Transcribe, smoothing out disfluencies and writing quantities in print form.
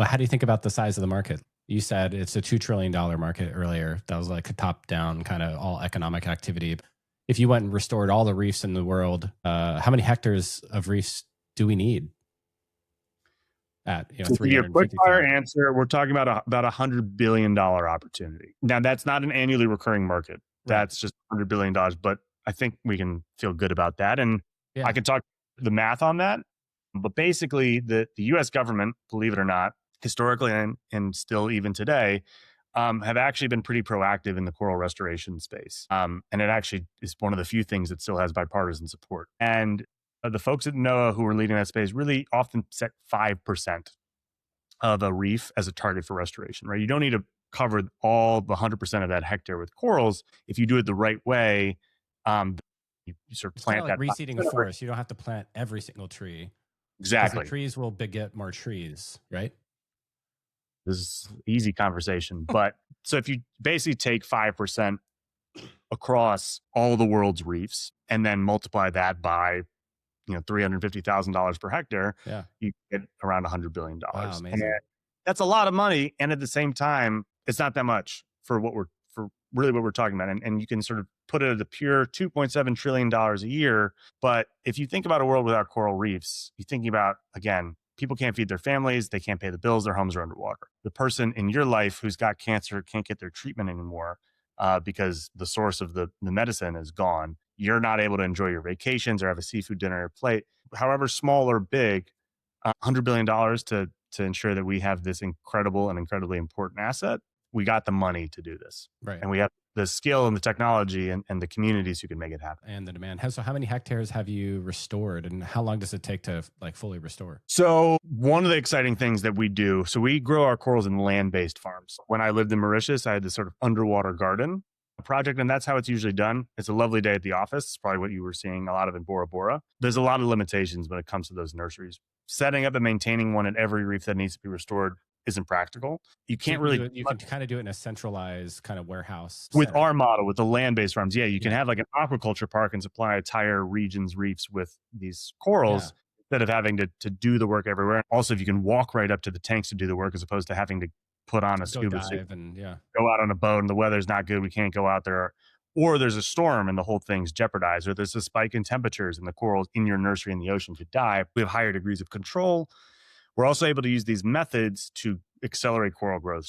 Well, how do you think about the size of the market? You said it's a $2 trillion market earlier. That was like a top down kind of all economic activity. If you went and restored all the reefs in the world, how many hectares of reefs do we need at To give you a quick fire 350,000? answer, we're talking about about $100 billion opportunity. Now, that's not an annually recurring market. Right. That's just $100 billion. But I think we can feel good about that. And I Yeah. can talk the math on that. But basically, the US government, believe it or not, historically and still even today, have actually been pretty proactive in the coral restoration space. And it actually is one of the few things that still has bipartisan support. And the folks at NOAA who are leading that space really often set 5% of a reef as a target for restoration, right? You don't need to cover all the 100% of that hectare with corals. If you do it the right way, you sort of It's kind of plant like that reseeding a 5% of it. forest. You don't have to plant every single tree because the Exactly. trees will beget more trees, right? This is easy conversation. But so if you basically take 5% across all the world's reefs and then multiply that by $350,000 per hectare, Yeah. you get around Wow. $100 billion. And Amazing. that's a lot of money. And at the same time, it's not that much for for really what we're talking about. And you can sort of put it at a pure $2.7 trillion a year. But if you think about a world without coral reefs, you're thinking about, again, people can't feed their families, they can't pay the bills, their homes are underwater. The person in your life who's got cancer can't get their treatment anymore because the source of the medicine is gone. You're not able to enjoy your vacations or have a seafood dinner on your plate, however small or big. $100 billion to ensure that we have this incredible and incredibly important asset. We got the money to do this, Right. and we have the skill and the technology and the communities who can make it happen. And the demand. So, how many hectares have you restored, and how long does it take to like fully restore? So one of the exciting things that we do, so we grow our corals in land-based farms. When I lived in Mauritius, I had this sort of underwater garden project, and that's how it's usually done. It's a lovely day at the office. It's probably what you were seeing a lot of in Bora Bora. There's a lot of limitations when it comes to those nurseries. Setting up and maintaining one at every reef that needs to be restored isn't practical. You So can't you can really do it. You can kind of do it in a centralized kind of warehouse with setup. our model, with the land-based farms, yeah, you can Yeah. have like an aquaculture park and supply entire regions, reefs with these Yeah. corals instead of having to do the work everywhere. Also, if you can walk right up to the tanks to do the work as opposed to having to put on a Go scuba suit, dive and yeah. go out on a boat and the weather's not good, we can't go out there. Or there's a storm and the whole thing's jeopardized, or there's a spike in temperatures and the corals in your nursery in the ocean could die. We have higher degrees of control. We're also able to use these methods to accelerate coral growth.